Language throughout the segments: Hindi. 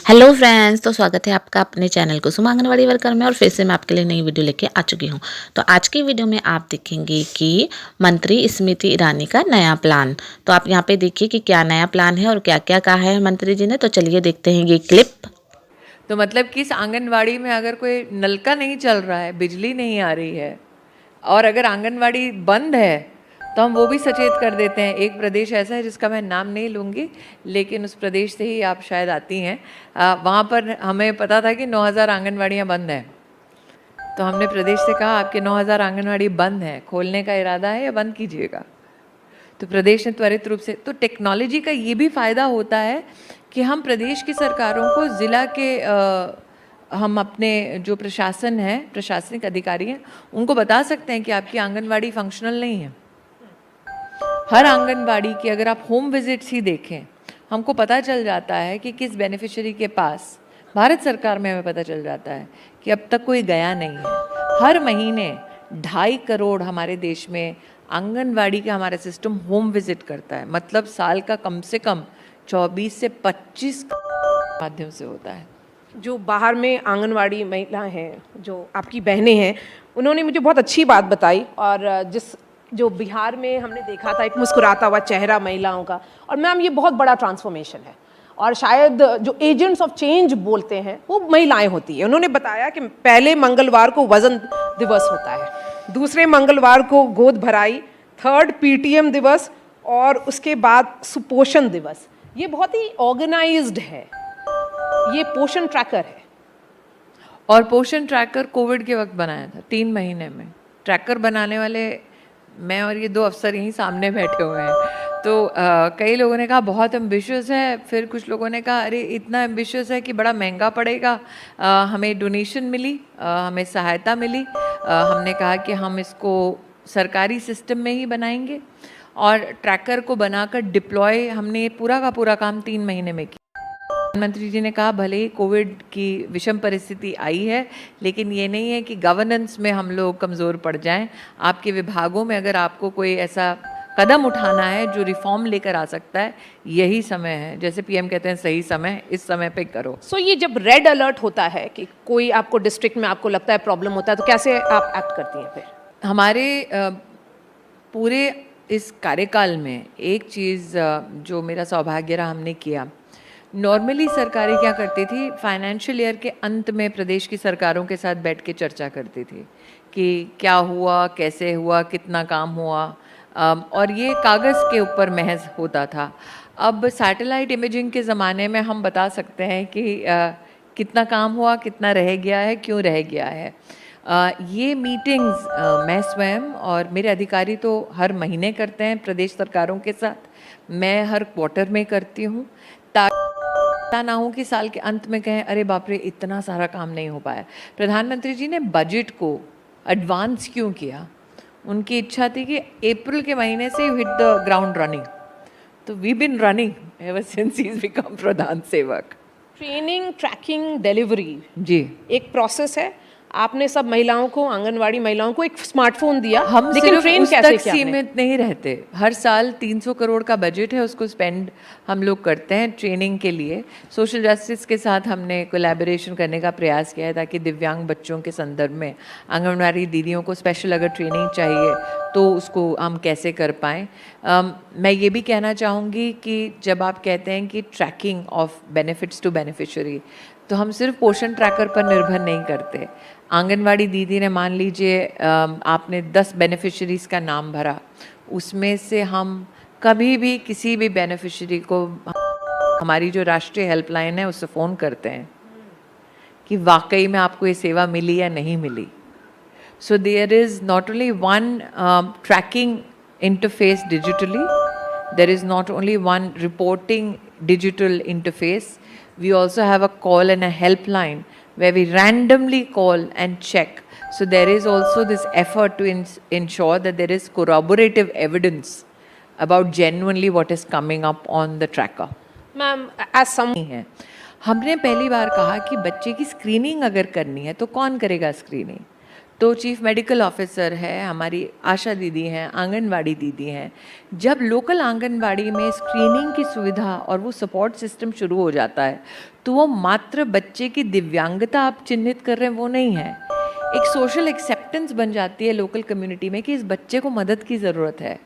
हेलो फ्रेंड्स, तो स्वागत है आपका अपने चैनल कुसुम आंगनवाड़ी वर्कर में। और फिर से मैं आपके लिए नई वीडियो लेके आ चुकी हूँ। तो आज की वीडियो में आप देखेंगे कि मंत्री स्मृति ईरानी का नया प्लान। तो आप यहाँ पे देखिए कि क्या नया प्लान है और क्या क्या कहा है मंत्री जी ने। तो चलिए देखते हैं ये क्लिप। तो मतलब कि इस आंगनवाड़ी में अगर कोई नलका नहीं चल रहा है, बिजली नहीं आ रही है और अगर आंगनवाड़ी बंद है तो हम वो भी सचेत कर देते हैं। एक प्रदेश ऐसा है जिसका मैं नाम नहीं लूँगी, लेकिन उस प्रदेश से ही आप शायद आती हैं। वहाँ पर हमें पता था कि 9,000 आंगनवाड़ियाँ बंद हैं। तो हमने प्रदेश से कहा आपके 9,000 आंगनवाड़ी बंद हैं, खोलने का इरादा है या बंद कीजिएगा। तो प्रदेश ने त्वरित रूप से, तो टेक्नोलॉजी का ये भी फ़ायदा होता है कि हम प्रदेश की सरकारों को ज़िला के हम अपने जो प्रशासन है, प्रशासनिक अधिकारी हैं, उनको बता सकते हैं कि आपकी आंगनवाड़ी फंक्शनल नहीं है। हर आंगनवाड़ी की अगर आप होम विजिट्स ही देखें, हमको पता चल जाता है कि किस बेनिफिशियरी के पास, भारत सरकार में हमें पता चल जाता है कि अब तक कोई गया नहीं है। हर महीने 2.5 करोड़ हमारे देश में आंगनवाड़ी का हमारा सिस्टम होम विजिट करता है। मतलब साल का कम से कम 24 से 25 माध्यम से होता है। जो बाहर में आंगनवाड़ी महिलाएं हैं, जो आपकी बहनें हैं, उन्होंने मुझे बहुत अच्छी बात बताई। और जो बिहार में हमने देखा था एक मुस्कुराता हुआ चेहरा महिलाओं का, और मैम ये बहुत बड़ा ट्रांसफॉर्मेशन है। और शायद जो एजेंट्स ऑफ चेंज बोलते हैं वो महिलाएं होती है। उन्होंने बताया कि पहले मंगलवार को वजन दिवस होता है, दूसरे मंगलवार को गोद भराई, थर्ड पीटीएम दिवस, और उसके बाद सुपोषण दिवस। ये बहुत ही ऑर्गेनाइज्ड है। ये पोषण ट्रैकर है। और पोषण ट्रैकर कोविड के वक्त बनाया था, 3 महीने में। ट्रैकर बनाने वाले मैं और ये 2 अफसर यहीं सामने बैठे हुए हैं। तो कई लोगों ने कहा बहुत एम्बिशियस है, फिर कुछ लोगों ने कहा अरे इतना एम्बिशियस है कि बड़ा महंगा पड़ेगा। हमें डोनेशन मिली, हमें सहायता मिली। हमने कहा कि हम इसको सरकारी सिस्टम में ही बनाएंगे और ट्रैकर को बनाकर डिप्लॉय हमने पूरा का पूरा काम 3 महीने में किया। प्रधानमंत्री जी ने कहा भले ही कोविड की विषम परिस्थिति आई है, लेकिन ये नहीं है कि गवर्नेंस में हम लोग कमज़ोर पड़ जाएं। आपके विभागों में अगर आपको कोई ऐसा कदम उठाना है जो रिफॉर्म लेकर आ सकता है, यही समय है। जैसे पीएम कहते हैं सही समय, इस समय पे करो। सो ये जब रेड अलर्ट होता है कि कोई आपको डिस्ट्रिक्ट में आपको लगता है प्रॉब्लम होता है, तो कैसे आप एक्ट करती हैं फिर? हमारे पूरे इस कार्यकाल में एक चीज़ जो मेरा सौभाग्य रहा हमने किया। नॉर्मली सरकारें क्या करती थी, फाइनेंशियल ईयर के अंत में प्रदेश की सरकारों के साथ बैठ के चर्चा करती थी कि क्या हुआ, कैसे हुआ, कितना काम हुआ, और ये कागज़ के ऊपर महज होता था। अब सैटेलाइट इमेजिंग के ज़माने में हम बता सकते हैं कि कितना काम हुआ, कितना रह गया है, क्यों रह गया है। ये मीटिंग्स मैं स्वयं और मेरे अधिकारी तो हर महीने करते हैं प्रदेश सरकारों के साथ। मैं हर क्वार्टर में करती हूँ, ताकि ना हो कि साल के अंत में कहें अरे बाप रे इतना सारा काम नहीं हो पाया। प्रधानमंत्री जी ने बजट को एडवांस क्यों किया? उनकी इच्छा थी कि अप्रैल के महीने से you hit the ground running. तो we been running ever since he become प्रधान सेवक। ट्रेनिंग, ट्रैकिंग, डिलीवरी जी, एक प्रोसेस है। आपने सब महिलाओं को, आंगनवाड़ी महिलाओं को एक स्मार्टफोन दिया, हम लेकिन सिर्फ ट्रेन उस कैसे तक किया आपने? सीमित नहीं रहते। हर साल 300 करोड़ का बजट है, उसको स्पेंड हम लोग करते हैं ट्रेनिंग के लिए। सोशल जस्टिस के साथ हमने कोलैबोरेशन करने का प्रयास किया है ताकि दिव्यांग बच्चों के संदर्भ में आंगनवाड़ी दीदियों को स्पेशल अगर ट्रेनिंग चाहिए तो उसको हम कैसे कर पाएँ। मैं ये भी कहना चाहूँगी कि जब आप कहते हैं कि tracking of benefits to beneficiary, तो हम सिर्फ पोषण ट्रैकर पर निर्भर नहीं करते। आंगनवाड़ी दीदी ने, मान लीजिए आपने 10 बेनिफिशरीज़ का नाम भरा, उसमें से हम कभी भी किसी भी बेनिफिशरी को हमारी जो राष्ट्रीय हेल्पलाइन है उससे फ़ोन करते हैं कि वाकई में आपको ये सेवा मिली या नहीं मिली। So there is not only one tracking interface digitally, there is not only one reporting digital interface, we also have a call and a helpline where we randomly call and check. So there is also this effort to ensure that there is corroborative evidence about genuinely what is coming up on the tracker. Ma'am, एज सम है, हमने पहली बार कहा कि बच्चे की स्क्रीनिंग अगर करनी है तो कौन करेगा स्क्रीनिंग? तो चीफ मेडिकल ऑफिसर है, हमारी आशा दीदी हैं, आंगनवाड़ी दीदी हैं। जब लोकल आंगनवाड़ी में स्क्रीनिंग की सुविधा और वो सपोर्ट सिस्टम शुरू हो जाता है, तो वो मात्र बच्चे की दिव्यांगता आप चिन्हित कर रहे हैं वो नहीं है, एक सोशल एक्सेप्टेंस बन जाती है लोकल कम्युनिटी में कि इस बच्चे को मदद की ज़रूरत है।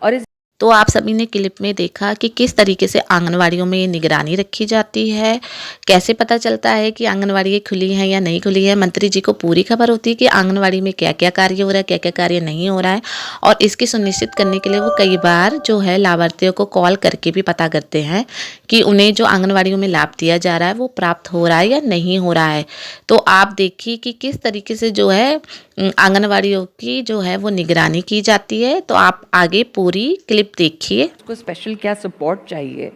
और इस तो आप सभी ने क्लिप में देखा कि किस तरीके से आंगनवाड़ियों में निगरानी रखी जाती है, कैसे पता चलता है कि आंगनवाड़ी खुली है या नहीं खुली है। मंत्री जी को पूरी खबर होती है कि आंगनवाड़ी में क्या क्या कार्य हो रहा है, क्या क्या कार्य नहीं हो रहा है, और इसकी सुनिश्चित करने के लिए वो कई बार जो है लाभार्थियों को कॉल करके भी पता करते हैं कि उन्हें जो आंगनवाड़ियों में लाभ दिया जा रहा है वो प्राप्त हो रहा है या नहीं हो रहा है। तो आप देखिए कि किस तरीके से जो है आंगनवाड़ियों की जो है वो निगरानी की जाती है। तो आप आगे पूरी क्लिप देखिए। उसको स्पेशल क्या सपोर्ट चाहिए,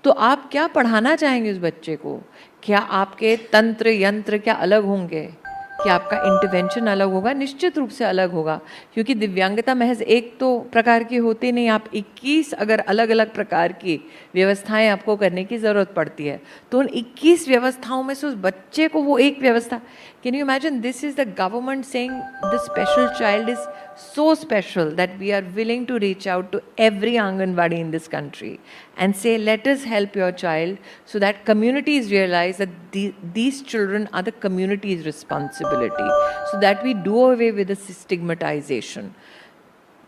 तो आप क्या पढ़ाना चाहेंगे उस बच्चे को? क्या आपके तंत्र यंत्र क्या अलग होंगे? क्या आपका इंटरवेंशन अलग होगा? निश्चित रूप से अलग होगा, क्योंकि दिव्यांगता महज एक तो प्रकार की होती नहीं, आप 21 अगर अलग अलग प्रकार की व्यवस्थाएं आपको करने की ज़रूरत पड़ती है, तो उन 21 व्यवस्थाओं में से उस बच्चे को वो एक व्यवस्था, can you imagine, this is the government saying the special child is so special that we are willing to reach out to every Anganwadi in this country and say, let us help your child, so that communities realize that these children are the community's responsibility, so that we do away with the stigmatization.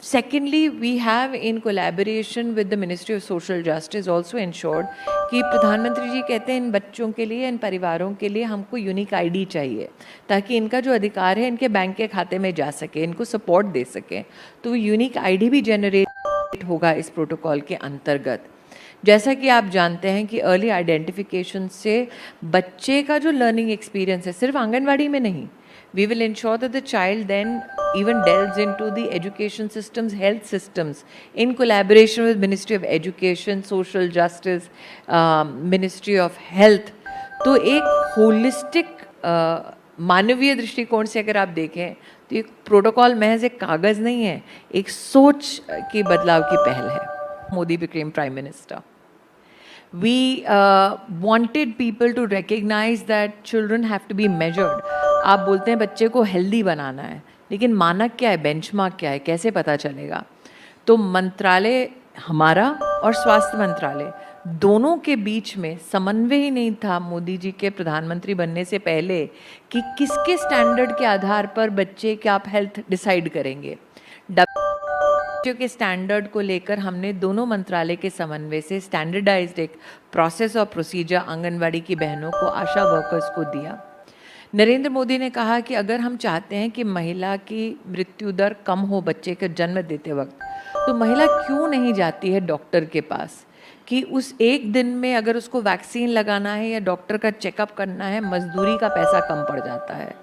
Secondly, we have in collaboration with the Ministry of Social Justice also ensured कि प्रधानमंत्री जी कहते हैं इन बच्चों के लिए, इन परिवारों के लिए हमको यूनिक आईडी चाहिए, ताकि इनका जो अधिकार है इनके बैंक के खाते में जा सके, इनको सपोर्ट दे सके। तो वो यूनिक आईडी भी जनरेट होगा इस प्रोटोकॉल के अंतर्गत। जैसा कि आप जानते हैं कि अर्ली आइडेंटिफिकेशन से बच्चे का जो लर्निंग एक्सपीरियंस है, सिर्फ आंगनवाड़ी में नहीं, we will ensure that the child then even delves into the education systems, health systems, in collaboration with Ministry of Education, Social Justice, Ministry of Health. तो एक होलिस्टिक मानवीय दृष्टिकोण से अगर आप देखें तो एक प्रोटोकॉल महज एक कागज़ नहीं है, एक सोच की बदलाव की पहल है। Modi became Prime Minister. We wanted people to recognize that children have to be measured. आप बोलते हैं बच्चे को हेल्दी बनाना है, लेकिन मानक क्या है, बेंचमार्क क्या है, कैसे पता चलेगा? तो मंत्रालय हमारा और स्वास्थ्य मंत्रालय दोनों के बीच में समन्वय ही नहीं था मोदी जी के प्रधानमंत्री बनने से पहले कि किसके स्टैंडर्ड के आधार पर बच्चे के आप हेल्थ डिसाइड करेंगे। के स्टैंडर्ड को लेकर हमने दोनों मंत्रालय के समन्वय से स्टैंडर्डाइज्ड एक प्रोसेस और प्रोसीजर आंगनवाड़ी की बहनों को, आशा वर्कर्स को दिया। नरेंद्र मोदी ने कहा कि अगर हम चाहते हैं कि महिला की मृत्यु दर कम हो बच्चे के जन्म देते वक्त, तो महिला क्यों नहीं जाती है डॉक्टर के पास कि उस एक दिन में अगर उसको वैक्सीन लगाना है या डॉक्टर का चेकअप करना है, मजदूरी का पैसा कम पड़ जाता है।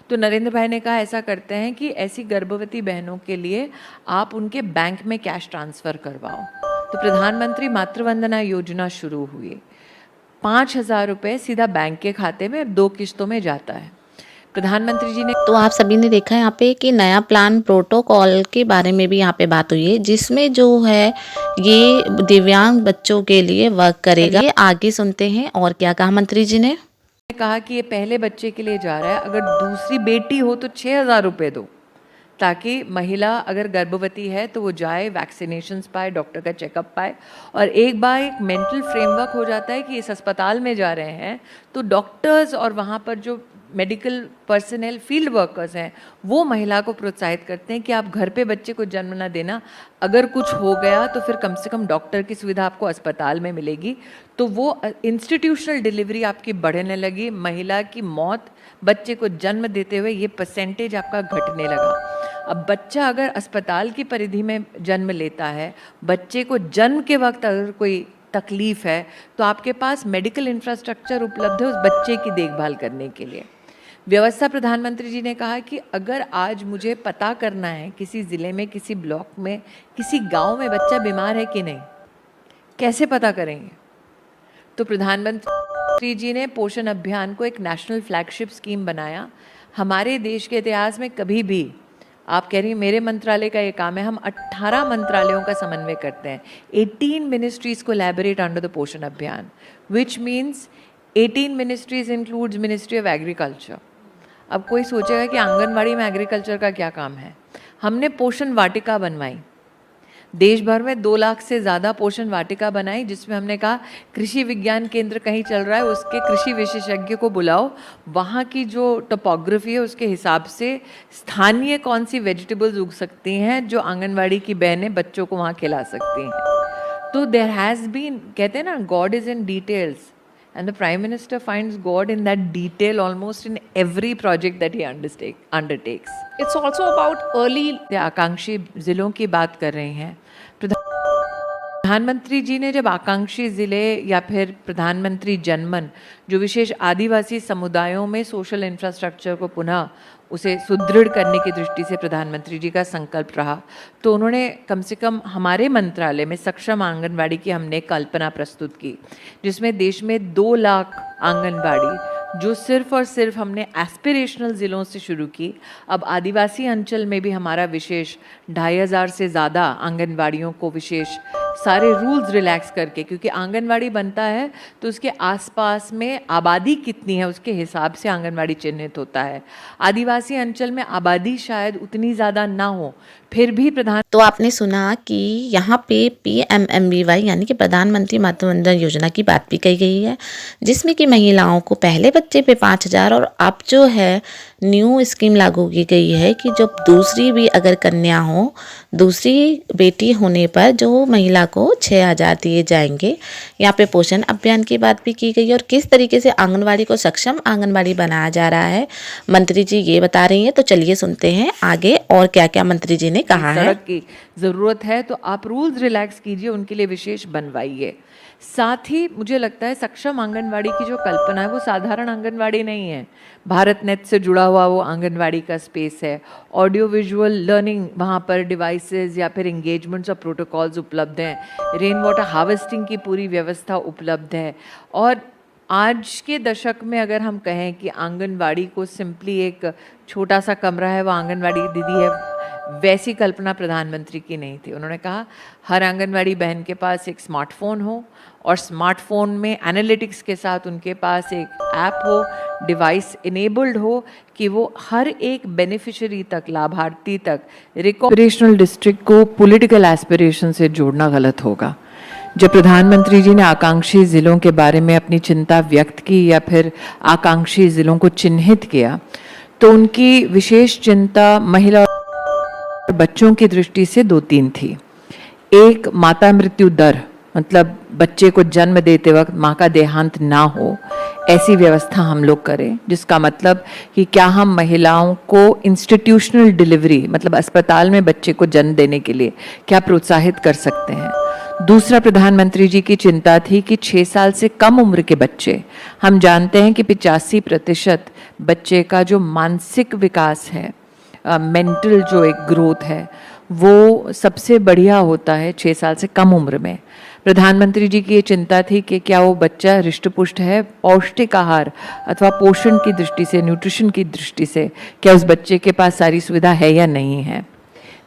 तो नरेंद्र भाई ने कहा ऐसा करते हैं कि ऐसी गर्भवती बहनों के लिए आप उनके बैंक में कैश ट्रांसफ़र करवाओ। तो प्रधानमंत्री मातृवंदना योजना शुरू हुई, 5,000 रुपये सीधा बैंक के खाते में 2 किश्तों में जाता है। प्रधानमंत्री जी ने, तो आप सभी ने देखा यहाँ पे कि नया प्लान प्रोटोकॉल के बारे में भी यहाँ पे बात हुई है, जिसमें जो है ये दिव्यांग बच्चों के लिए वर्क करेगा। ये आगे सुनते हैं और क्या कहा मंत्री जी ने। कहा कि ये पहले बच्चे के लिए जा रहा है, अगर दूसरी बेटी हो तो 6,000 रुपये दो, ताकि महिला अगर गर्भवती है तो वो जाए, वैक्सीनेशंस पाए, डॉक्टर का चेकअप पाए, और एक बार एक मेंटल फ्रेमवर्क हो जाता है कि इस अस्पताल में जा रहे हैं तो डॉक्टर्स और वहाँ पर जो मेडिकल पर्सनल फील्ड वर्कर्स हैं वो महिला को प्रोत्साहित करते हैं कि आप घर पे बच्चे को जन्म ना देना, अगर कुछ हो गया तो फिर कम से कम डॉक्टर की सुविधा आपको अस्पताल में मिलेगी। तो वो इंस्टीट्यूशनल डिलीवरी आपकी बढ़ने लगी, महिला की मौत बच्चे को जन्म देते हुए ये परसेंटेज आपका घटने लगा। अब बच्चा अगर अस्पताल की परिधि में जन्म लेता है, बच्चे को जन्म के वक्त अगर कोई तकलीफ़ है तो आपके पास मेडिकल इंफ्रास्ट्रक्चर उपलब्ध है उस बच्चे की देखभाल करने के लिए। व्यवस्था प्रधानमंत्री जी ने कहा कि अगर आज मुझे पता करना है किसी ज़िले में, किसी ब्लॉक में, किसी गांव में बच्चा बीमार है कि नहीं, कैसे पता करेंगे? तो प्रधानमंत्री जी ने पोषण अभियान को एक नेशनल फ्लैगशिप स्कीम बनाया। हमारे देश के इतिहास में कभी भी, आप कह रही हैं मेरे मंत्रालय का ये काम है, हम 18 मंत्रालयों का समन्वय करते हैं। 18 मिनिस्ट्रीज कोलैबोरेट अंडर द पोषण अभियान, which means 18 ministries includes ministry of agriculture, अब कोई सोचेगा कि आंगनवाड़ी में एग्रीकल्चर का क्या काम है। हमने पोषण वाटिका बनवाई, देश भर में 2 लाख से ज़्यादा पोषण वाटिका बनाई, जिसमें हमने कहा कृषि विज्ञान केंद्र कहीं चल रहा है उसके कृषि विशेषज्ञ को बुलाओ, वहाँ की जो टोपोग्राफी है उसके हिसाब से स्थानीय कौन सी वेजिटेबल्स उग सकती हैं जो आंगनवाड़ी की बहनें बच्चों को वहाँ खिला सकती हैं। तो देयर हैज़ बीन, कहते हैं ना, God is in details, and the Prime Minister finds God in that detail almost in every project that he undertakes. It's also about early. आकांक्षी जिलों की बात कर रहे हैं। प्रधानमंत्री जी ने जब आकांक्षी ज़िले या फिर प्रधानमंत्री जनमन, जो विशेष आदिवासी समुदायों में सोशल इंफ्रास्ट्रक्चर को पुनः उसे सुदृढ़ करने की दृष्टि से प्रधानमंत्री जी का संकल्प रहा, तो उन्होंने कम से कम हमारे मंत्रालय में सक्षम आंगनवाड़ी की हमने कल्पना प्रस्तुत की, जिसमें देश में 2 लाख आंगनवाड़ी जो सिर्फ और सिर्फ हमने एस्पिरेशनल ज़िलों से शुरू की, अब आदिवासी अंचल में भी हमारा विशेष 2500 से ज़्यादा आंगनवाड़ियों को विशेष सारे रूल्स रिलैक्स करके, क्योंकि आंगनवाड़ी बनता है तो उसके आसपास में आबादी कितनी है उसके हिसाब से आंगनवाड़ी चिन्हित होता है। आदिवासी अंचल में आबादी शायद उतनी ज़्यादा ना हो, फिर भी तो आपने सुना कि यहाँ पे PMMVY यानी कि प्रधानमंत्री मातृ वंदना योजना की बात भी कही गई है, जिसमें कि महिलाओं को पहले बच्चे पे 5000 और अब जो है न्यू स्कीम लागू की गई है कि जब दूसरी भी अगर कन्या हो, दूसरी बेटी होने पर जो महिला को 6000 दिए जाएंगे। यहाँ पे पोषण अभियान की बात भी की गई है और किस तरीके से आंगनवाड़ी को सक्षम आंगनवाड़ी बनाया जा रहा है, मंत्री जी ये बता रही हैं। तो चलिए सुनते हैं आगे और क्या क्या मंत्री जी ने कहा है। सड़क की ज़रूरत है तो आप रूल्स रिलैक्स कीजिए, उनके लिए विशेष बनवाइए। साथ ही मुझे लगता है सक्षम आंगनवाड़ी की जो कल्पना है वो साधारण आंगनवाड़ी नहीं है, भारत नेट से जुड़ा हुआ वो आंगनवाड़ी का स्पेस है। ऑडियो विजुअल लर्निंग वहाँ पर डिवाइसेस या फिर इंगेजमेंट्स और प्रोटोकॉल्स उपलब्ध हैं, रेन वाटर हार्वेस्टिंग की पूरी व्यवस्था उपलब्ध है। और आज के दशक में अगर हम कहें कि आंगनवाड़ी को सिंपली एक छोटा सा कमरा है, वो आंगनवाड़ी दीदी है, वैसी कल्पना प्रधानमंत्री की नहीं थी। उन्होंने कहा हर आंगनवाड़ी बहन के पास एक स्मार्टफोन हो और स्मार्टफोन में एनालिटिक्स के साथ उनके पास एक ऐप हो, डिवाइस इनेबल्ड हो कि वो हर एक बेनिफिशियरी तक, लाभार्थी तक, एस्पिरेशनल डिस्ट्रिक्ट को पॉलिटिकल एस्पिरेशन से जोड़ना गलत होगा। जब प्रधानमंत्री जी ने आकांक्षी ज़िलों के बारे में अपनी चिंता व्यक्त की या फिर आकांक्षी ज़िलों को चिन्हित किया, तो उनकी विशेष चिंता महिला और बच्चों की दृष्टि से 2-3 थी। एक, माता मृत्यु दर, मतलब बच्चे को जन्म देते वक्त माँ का देहांत ना हो, ऐसी व्यवस्था हम लोग करें, जिसका मतलब कि क्या हम महिलाओं को इंस्टीट्यूशनल डिलीवरी, मतलब अस्पताल में बच्चे को जन्म देने के लिए क्या प्रोत्साहित कर सकते हैं। दूसरा, प्रधानमंत्री जी की चिंता थी कि 6 साल से कम उम्र के बच्चे, हम जानते हैं कि 85% बच्चे का जो मानसिक विकास है, मेंटल जो एक ग्रोथ है, वो सबसे बढ़िया होता है 6 साल से कम उम्र में। प्रधानमंत्री जी की ये चिंता थी कि क्या वो बच्चा हृष्ट-पुष्ट है, पौष्टिक आहार अथवा पोषण की दृष्टि से, न्यूट्रिशन की दृष्टि से क्या उस बच्चे के पास सारी सुविधा है या नहीं है।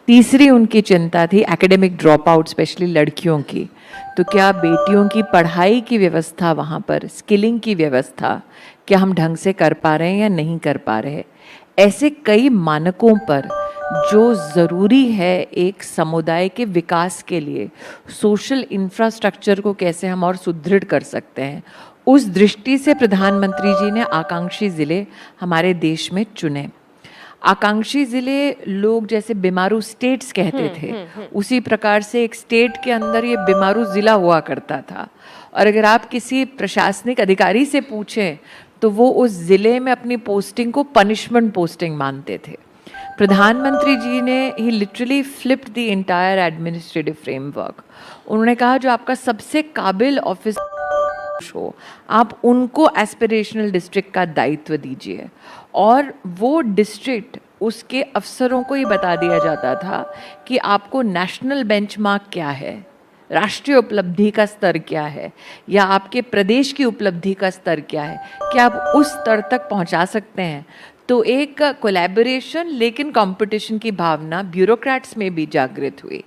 तीसरी उनकी चिंता थी एकेडमिक ड्रॉप आउट, स्पेशली लड़कियों की। तो क्या बेटियों की पढ़ाई की व्यवस्था, वहाँ पर स्किलिंग की व्यवस्था क्या हम ढंग से कर पा रहे हैं या नहीं कर पा रहे। ऐसे कई मानकों पर जो ज़रूरी है एक समुदाय के विकास के लिए, सोशल इंफ्रास्ट्रक्चर को कैसे हम और सुदृढ़ कर सकते हैं, उस दृष्टि से प्रधानमंत्री जी ने आकांक्षी ज़िले हमारे देश में चुने। आकांक्षी ज़िले लोग जैसे बीमारू स्टेट्स कहते थे, उसी प्रकार से एक स्टेट के अंदर ये बीमारू ज़िला हुआ करता था। और अगर आप किसी प्रशासनिक अधिकारी से पूछें तो वो उस ज़िले में अपनी पोस्टिंग को पनिशमेंट पोस्टिंग मानते थे। प्रधानमंत्री जी ने ही literally flipped the entire administrative framework. उन्होंने कहा जो आपका सबसे काबिल ऑफिस हो, आप उनको एस्पिरेशनल डिस्ट्रिक्ट का दायित्व दीजिए, और वो डिस्ट्रिक्ट उसके अफसरों को ये बता दिया जाता था कि आपको नेशनल बेंचमार्क क्या है, राष्ट्रीय उपलब्धि का स्तर क्या है, या आपके प्रदेश की उपलब्धि का स्तर क्या है, क्या आप उस स्तर तक पहुंचा सकते हैं। तो एक कोलैबोरेशन लेकिन कंपटीशन की भावना ब्यूरोक्रेट्स में भी जागृत हुई।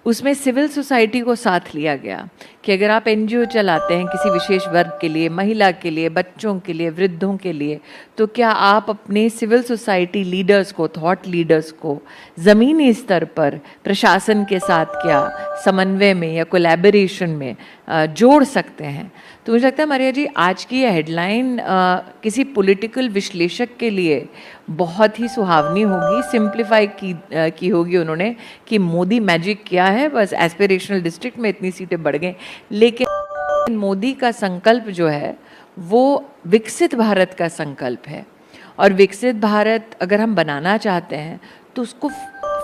उसमें सिविल सोसाइटी को साथ लिया गया कि अगर आप एनजीओ चलाते हैं किसी विशेष वर्ग के लिए, महिला के लिए, बच्चों के लिए, वृद्धों के लिए, तो क्या आप अपने सिविल सोसाइटी लीडर्स को, थॉट लीडर्स को ज़मीनी स्तर पर प्रशासन के साथ क्या समन्वय में या कोलैबोरेशन में जोड़ सकते हैं? तो मुझे लगता है मारिया जी, आज की ये हेडलाइन किसी पॉलिटिकल विश्लेषक के लिए बहुत ही सुहावनी होगी। सिंप्लीफाई की होगी उन्होंने कि मोदी मैजिक क्या है, बस एस्पिरेशनल डिस्ट्रिक्ट में इतनी सीटें बढ़ गई। लेकिन मोदी का संकल्प जो है वो विकसित भारत का संकल्प है, और विकसित भारत अगर हम बनाना चाहते हैं तो उसको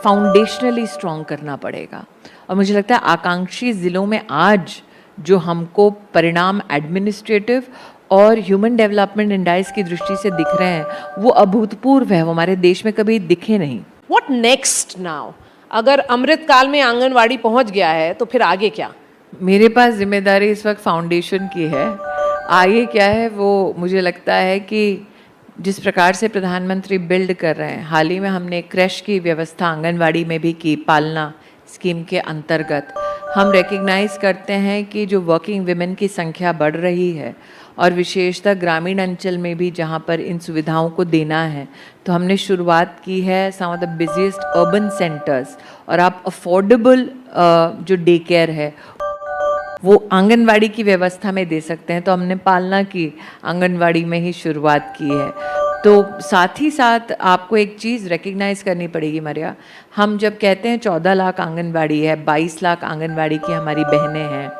फाउंडेशनली स्ट्रॉन्ग करना पड़ेगा। और मुझे लगता है आकांक्षी ज़िलों में आज जो हमको परिणाम एडमिनिस्ट्रेटिव और ह्यूमन डेवलपमेंट इंडेक्स की दृष्टि से दिख रहे हैं वो अभूतपूर्व है, वो हमारे देश में कभी दिखे नहीं। What next now? अगर अमृत काल में आंगनवाड़ी पहुंच गया है तो फिर आगे क्या? मेरे पास जिम्मेदारी इस वक्त फाउंडेशन की है। आगे क्या है वो मुझे लगता है कि जिस प्रकार से प्रधानमंत्री बिल्ड कर रहे हैं, हाल ही में हमने क्रैश की व्यवस्था आंगनवाड़ी में भी की, पालना स्कीम के अंतर्गत। हम रिकग्नाइज़ करते हैं कि जो वर्किंग विमेन की संख्या बढ़ रही है और विशेषतः ग्रामीण अंचल में भी जहाँ पर इन सुविधाओं को देना है, तो हमने शुरुआत की है some of the busiest urban centres. और आप अफोर्डेबल जो डे केयर है वो आंगनवाड़ी की व्यवस्था में दे सकते हैं, तो हमने पालना की आंगनवाड़ी में ही शुरुआत की है। तो साथ ही साथ आपको एक चीज़ रिकग्नाइज़ करनी पड़ेगी मारिया, हम जब कहते हैं 14 लाख आंगनवाड़ी है, 22 लाख आंगनवाड़ी की हमारी बहनें हैं,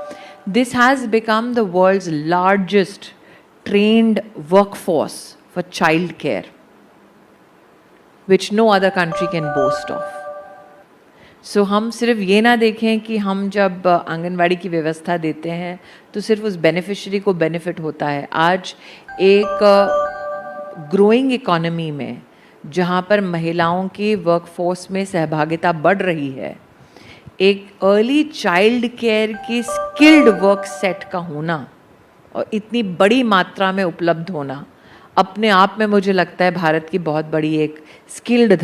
this has become the world's largest trained workforce for child care which no other country can boast of. So हम सिर्फ ये ना देखें कि हम जब आंगनवाड़ी की व्यवस्था देते हैं तो सिर्फ उस बेनिफिशरी को बेनिफिट होता है। आज एक ग्रोइंग इकोनॉमी में जहाँ पर महिलाओं की वर्कफोर्स में सहभागिता बढ़ रही है, एक अर्ली चाइल्ड केयर की स्किल्ड वर्क सेट का होना और इतनी बड़ी मात्रा में उपलब्ध होना अपने आप में मुझे लगता है भारत की बहुत बड़ी एक स्किल्ड